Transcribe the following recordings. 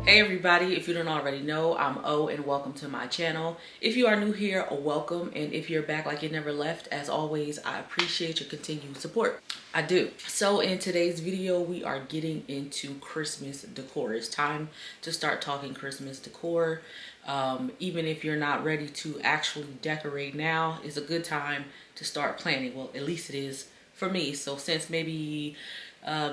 Hey everybody, if you don't already know, I'm O and welcome to my channel. If you are new here, welcome, and if you're back like you never left, as always, I appreciate your continued support. I do. So in today's video, we are getting into Christmas decor. It's time to start talking Christmas decor. Even if you're not ready to actually decorate now, it's a good time to start planning. Well, at least it is for me. So since maybe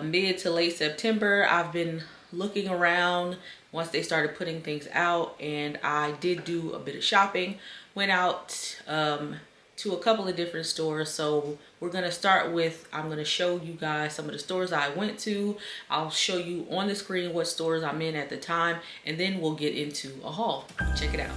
mid to late September, I've been looking around once they started putting things out, and I did do a bit of shopping. Went out to a couple of different stores. So we're gonna start with, I'm gonna show you guys some of the stores I went to. I'll show you on the screen what stores I'm in at the time, and then we'll get into a haul. Check it out.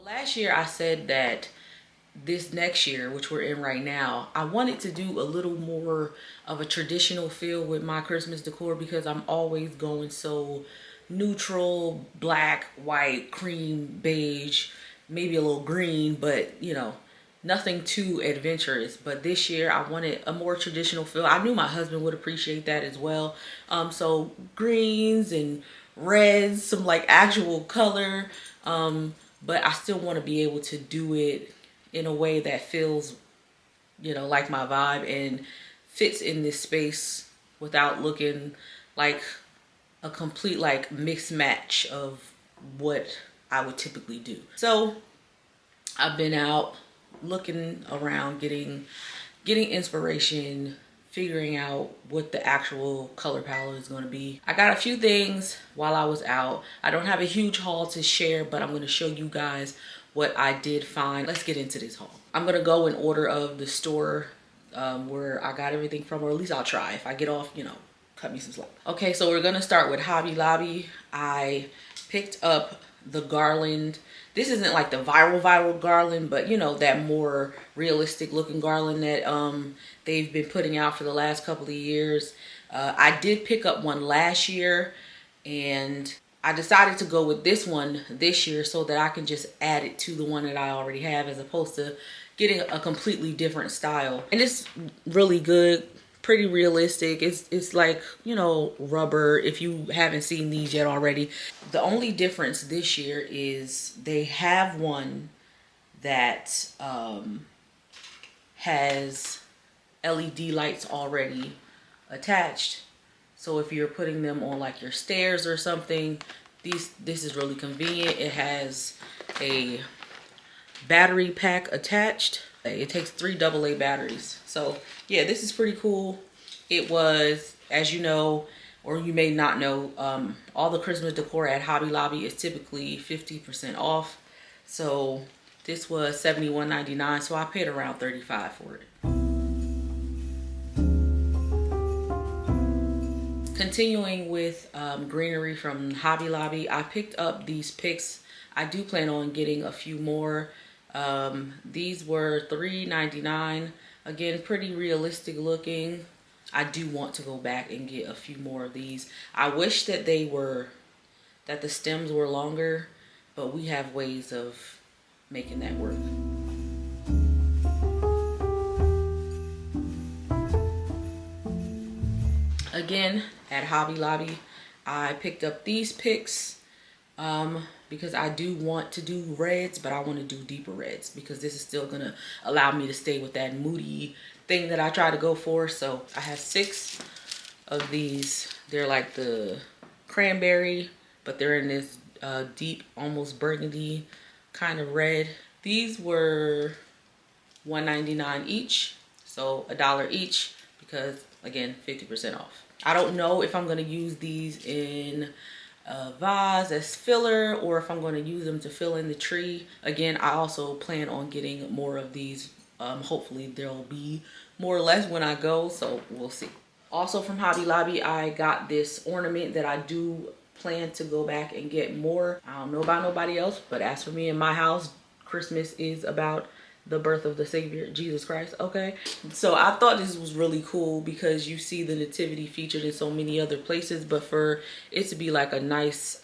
Last year I said that this next year, which we're in right now, I wanted to do a little more of a traditional feel with my Christmas decor because I'm always going so neutral, black, white, cream, beige, maybe a little green, but you know, nothing too adventurous. But this year I wanted a more traditional feel. I knew my husband would appreciate that as well. So greens and reds, some like actual color. But I still want to be able to do it in a way that feels, you know, like my vibe and fits in this space without looking like a complete like mixed match of what I would typically do. So I've been out looking around, getting inspiration, figuring out what the actual color palette is going to be. I got a few things while I was out. I don't have a huge haul to share, but I'm going to show you guys what I did find. Let's get into this haul. I'm gonna go in order of the store where I got everything from, or at least I'll try. If I get off, you know, cut me some slack. Okay, so we're gonna start with Hobby Lobby. I picked up the garland. This isn't like the viral garland, but you know, that more realistic looking garland that they've been putting out for the last couple of years. I did pick up one last year, and I decided to go with this one this year so that I can just add it to the one that I already have, as opposed to getting a completely different style. And it's really good, pretty realistic. It's like, you know, rubber, if you haven't seen these yet already. The only difference this year is they have one that has LED lights already attached. So if you're putting them on like your stairs or something, this is really convenient. It has a battery pack attached. It takes 3 AA batteries. So yeah, this is pretty cool. It was, as you know, or you may not know, all the Christmas decor at Hobby Lobby is typically 50% off. So this was $71.99, so I paid around $35 for it. Continuing with greenery from Hobby Lobby, I picked up these picks. I do plan on getting a few more. These were $3.99. Again, pretty realistic looking. I do want to go back and get a few more of these. I wish that that the stems were longer, but we have ways of making that work. Again, at Hobby Lobby, I picked up these picks because I do want to do reds, but I want to do deeper reds because this is still gonna allow me to stay with that moody thing that I try to go for. So I have 6 of these. They're like the cranberry, but they're in this deep, almost burgundy kind of red. These were $1.99 each, so $1 each, because again, 50% off. I don't know if I'm going to use these in a vase as filler or if I'm going to use them to fill in the tree. Again, I also plan on getting more of these. Hopefully there'll be more or less when I go, so we'll see. Also from Hobby Lobby, I got this ornament that I do plan to go back and get more. I don't know about nobody else, but as for me in my house, Christmas is about the birth of the Savior, Jesus Christ, okay? So I thought this was really cool because you see the nativity featured in so many other places, but for it to be like a nice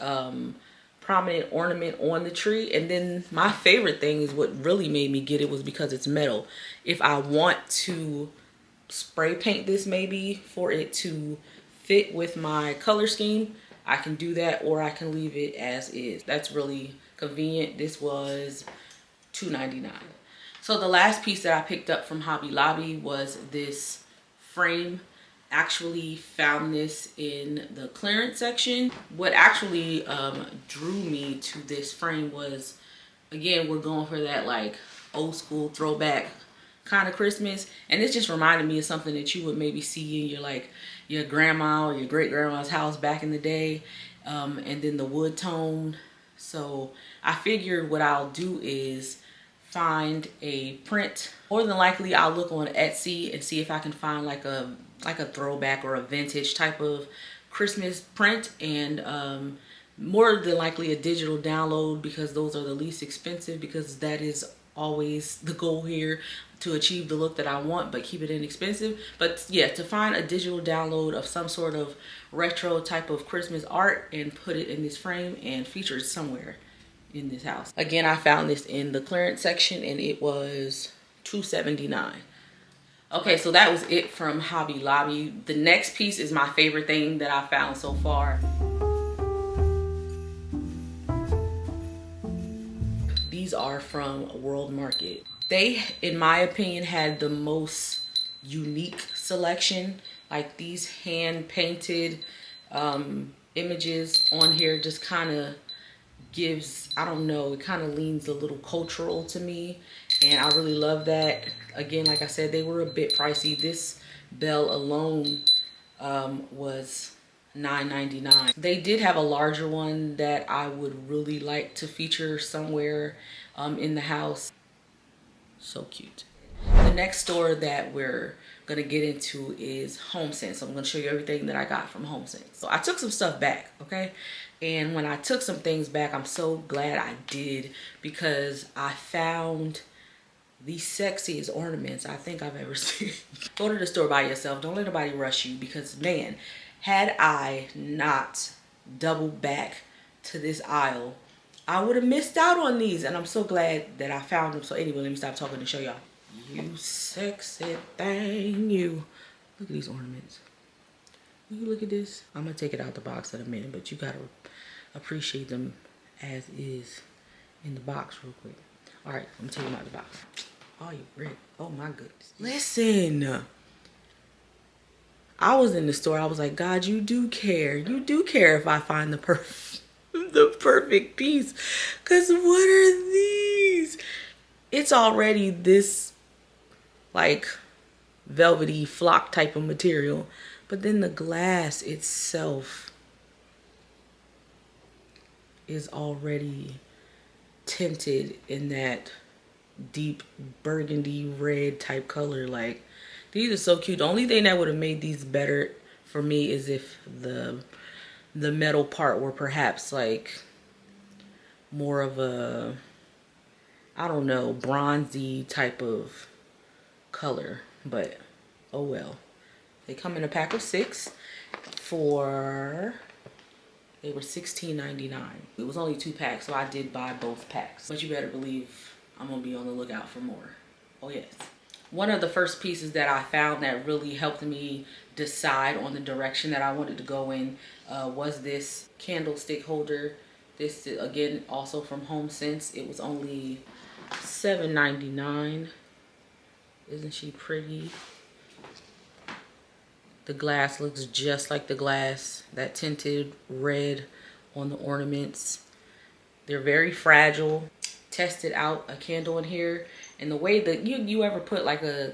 prominent ornament on the tree. And then my favorite thing is what really made me get it was because it's metal. If I want to spray paint this maybe for it to fit with my color scheme, I can do that, or I can leave it as is. That's really convenient. This was $2.99. So the last piece that I picked up from Hobby Lobby was this frame. Actually found this in the clearance section. What actually drew me to this frame was, again, we're going for that like old school throwback kind of Christmas, and it just reminded me of something that you would maybe see in your grandma or your great grandma's house back in the day, and then the wood tone. So I figured what I'll do is find a print. More than likely I'll look on Etsy and see if I can find like a throwback or a vintage type of Christmas print, and more than likely a digital download, because those are the least expensive, because that is always the goal here, to achieve the look that I want but keep it inexpensive. But yeah, to find a digital download of some sort of retro type of Christmas art and put it in this frame and feature it somewhere in this house. Again, I found this in the clearance section and it was $2.79. Okay, so that was it from Hobby Lobby. The next piece is my favorite thing that I found so far. These are from World Market. They, in my opinion, had the most unique selection. Like these hand painted images on here just kind of gives, I don't know, it kind of leans a little cultural to me, and I really love that. Again, like I said, they were a bit pricey. This bell alone was $9.99. They did have a larger one that I would really like to feature somewhere in the house. So cute. The next store that we're gonna get into is Homesense. So I'm gonna show you everything that I got from Homesense. So I took some stuff back, okay? And when I took some things back, I'm so glad I did, because I found the sexiest ornaments I think I've ever seen. Go to the store by yourself. Don't let nobody rush you, because man, had I not doubled back to this aisle, I would have missed out on these. And I'm so glad that I found them. So anyway, let me stop talking and show y'all. You sexy thing, you. Look at these ornaments. Will you look at this? I'm gonna take it out the box in a minute, but you gotta appreciate them as is in the box real quick. All right, I'm gonna take them out the box. Oh, you ready? Oh my goodness. Listen, I was in the store. I was like, God, you do care. You do care if I find the perfect piece. Cause what are these? It's already this like velvety flock type of material, but then the glass itself is already tinted in that deep burgundy red type color. Like, these are so cute. The only thing that would have made these better for me is if the metal part were perhaps like more of a, I don't know, bronzy type of color, but oh well. They come in a pack of 6 for, they were $16.99. It was only 2 packs, so I did buy both packs. But you better believe I'm gonna be on the lookout for more. Oh yes. One of the first pieces that I found that really helped me decide on the direction that I wanted to go in was this candlestick holder. This is, again, also from Homesense. It was only $7.99. Isn't she pretty? The glass looks just like the glass, that tinted red on the ornaments. They're very fragile. Tested out a candle in here, and the way that you ever put like a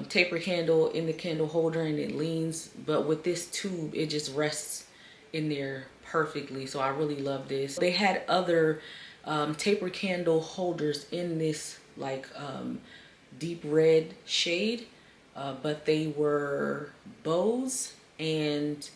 taper candle in the candle holder and it leans, but with this tube it just rests in there perfectly. So I really love this. They had other taper candle holders in this like deep red shade, but they were bows and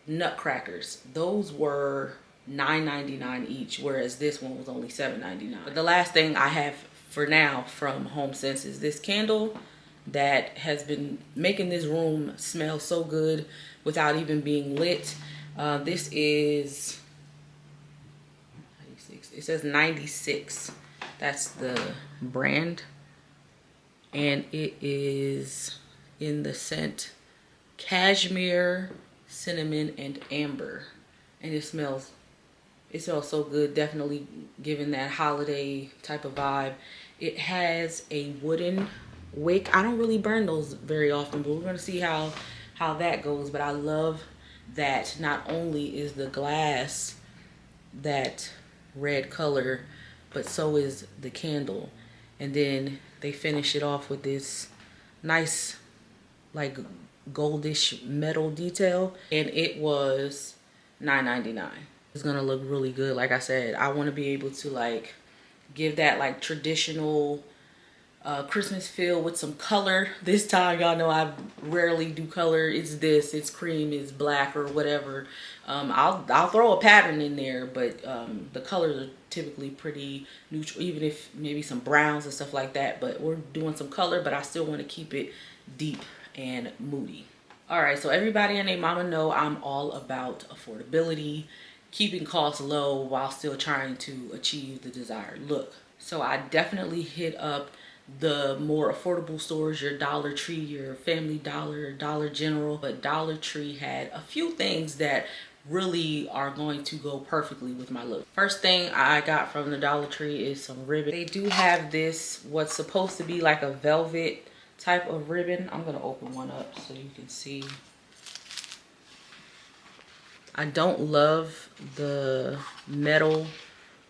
nutcrackers. Those were $9.99 each, whereas this one was only $7.99. But the last thing I have for now from Homesense is this candle that has been making this room smell so good without even being lit. This is 96. It says 96. That's the brand, and it is in the scent cashmere, cinnamon, and amber, and it smells so good. Definitely giving that holiday type of vibe. It has a wooden wick. I don't really burn those very often, but we're gonna see how that goes. But I love that not only is the glass that red color, but so is the candle. And then they finish it off with this nice like goldish metal detail, and it was $9.99. It's gonna look really good. Like I said, I want to be able to like give that like traditional Christmas feel with some color. This time, y'all know I rarely do color. It's cream, it's black or whatever. I'll throw a pattern in there, but the colors are typically pretty neutral, even if maybe some browns and stuff like that. But we're doing some color, but I still want to keep it deep and moody. All right, so everybody and their mama know I'm all about affordability, keeping costs low while still trying to achieve the desired look. So I definitely hit up the more affordable stores, your Dollar Tree, your Family Dollar, Dollar General, but Dollar Tree had a few things that really are going to go perfectly with my look. First thing I got from the Dollar Tree is some ribbon. They do have this, what's supposed to be like a velvet type of ribbon. I'm gonna open one up so you can see. I don't love the metal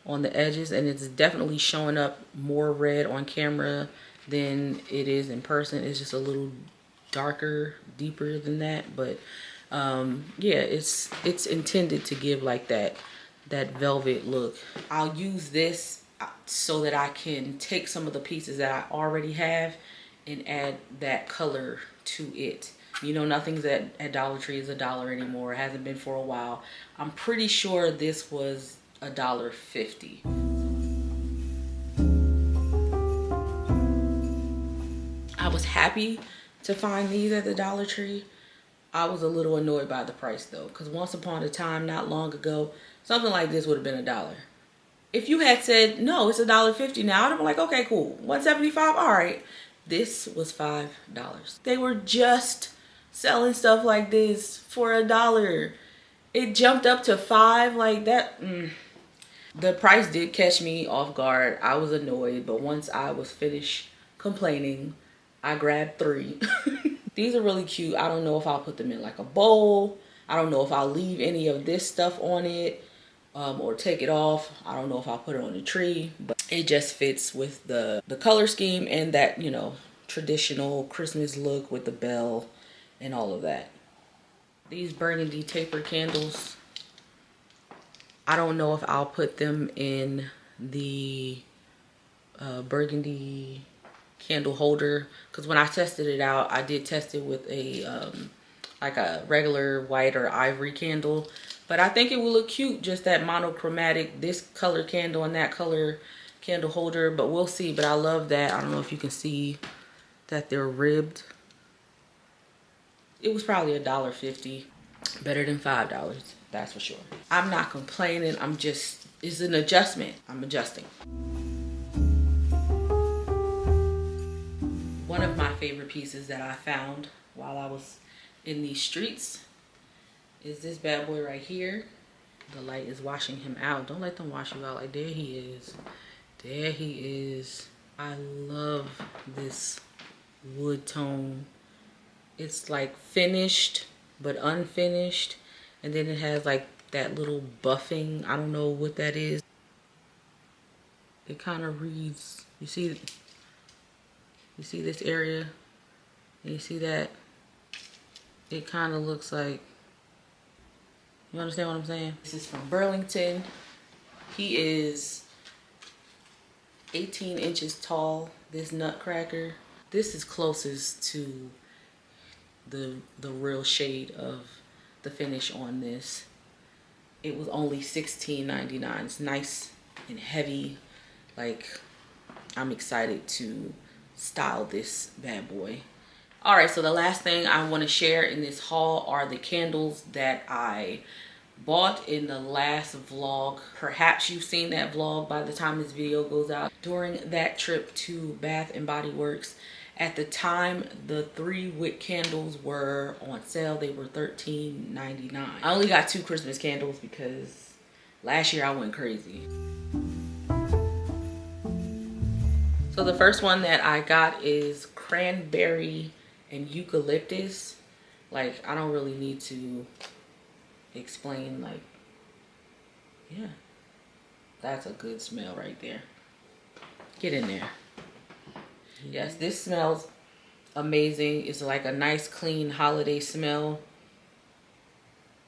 on the edges, and it's definitely showing up more red on camera than it is in person. It's just a little darker, deeper than that, but Yeah, it's intended to give like that velvet look. I'll use this so that I can take some of the pieces that I already have and add that color to it. You know, nothing's at Dollar Tree is $1 anymore. It hasn't been for a while. I'm pretty sure this was $1.50. I was happy to find these at the Dollar Tree. I was a little annoyed by the price though, because once upon a time, not long ago, something like this would have been $1. If you had said, no, it's $1.50 now, I'd have been like, okay, cool. $1.75, all right. This was $5. They were just selling stuff like this for $1. It jumped up to $5 like that. The price did catch me off guard. I was annoyed, but once I was finished complaining, I grabbed 3. These are really cute. I don't know if I'll put them in like a bowl. I don't know if I'll leave any of this stuff on it or take it off. I don't know if I'll put it on the tree, but it just fits with the color scheme and that, you know, traditional Christmas look with the bell and all of that. These burgundy taper candles, I don't know if I'll put them in the burgundy candle holder, because when I tested it out, I did test it with a like a regular white or ivory candle, but I think it will look cute, just that monochromatic, this color candle and that color candle holder, but we'll see. But I love that. I don't know if you can see that they're ribbed. It was probably $1.50, better than $5, that's for sure. I'm not complaining, it's an adjustment. I'm adjusting. One of my favorite pieces that I found while I was in these streets is this bad boy right here. The light is washing him out. Don't let them wash you out. Like, there he is. There he is. I love this wood tone. It's like finished but unfinished, and then it has like that little buffing. I don't know what that is. It kind of reads, you see this area, and you see that it kind of looks like, you understand what I'm saying? This is from Burlington. He is 18 inches tall, this nutcracker. This is closest to the real shade of the finish on this. It was only $16.99. It's nice and heavy. Like, I'm excited to style this bad boy. All right, so the last thing I want to share in this haul are the candles that I bought in the last vlog. Perhaps you've seen that vlog by the time this video goes out. During that trip to Bath and Body Works, at the time, the 3 wick candles were on sale. They were $13.99. I only got 2 Christmas candles because last year I went crazy. So the first one that I got is cranberry and eucalyptus. Like, I don't really need to explain, like, yeah, that's a good smell right there. Get in there. Yes, this smells amazing. It's like a nice, clean holiday smell.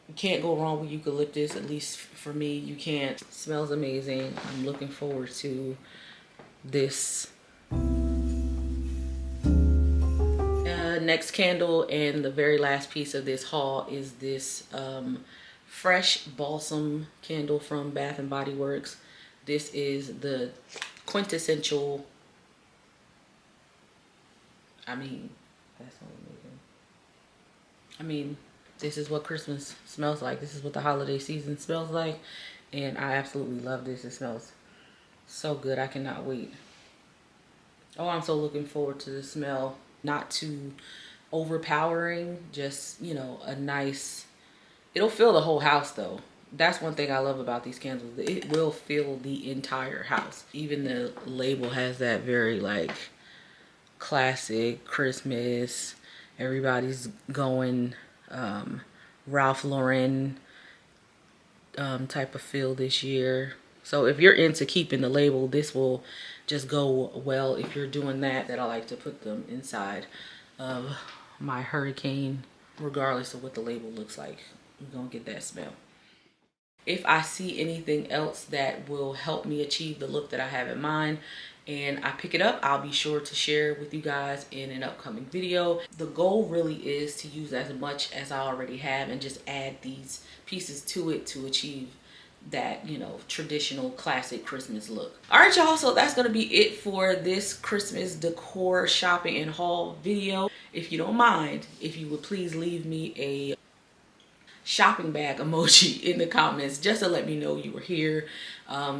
You can't go wrong with eucalyptus, at least for me. You can't. It smells amazing. I'm looking forward to this. Next candle and the very last piece of this haul is this fresh balsam candle from Bath and Body Works. This is the quintessential, I mean, that's so amazing. I mean, this is what Christmas smells like. This is what the holiday season smells like. And I absolutely love this. It smells so good. I cannot wait. Oh, I'm so looking forward to the smell. Not too overpowering. Just, you know, a nice, it'll fill the whole house though. That's one thing I love about these candles. It will fill the entire house. Even the label has that very like classic Christmas, everybody's going Ralph Lauren type of feel this year. So if you're into keeping the label, this will just go well. If you're doing that, I like to put them inside of my hurricane regardless of what the label looks like. We're gonna get that smell. If I see anything else that will help me achieve the look that I have in mind and I pick it up, I'll be sure to share with you guys in an upcoming video. The goal really is to use as much as I already have and just add these pieces to it to achieve that, you know, traditional classic Christmas look. All right, y'all, so that's gonna be it for this Christmas decor shopping and haul video. If you don't mind, if you would please leave me a shopping bag emoji in the comments just to let me know you were here,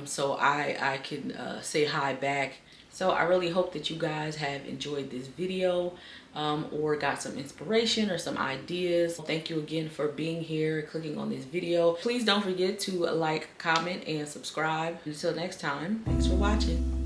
so I can say hi back. So I really hope that you guys have enjoyed this video, or got some inspiration or some ideas. Thank you again for being here, clicking on this video. Please don't forget to like, comment, and subscribe. Until next time, thanks for watching.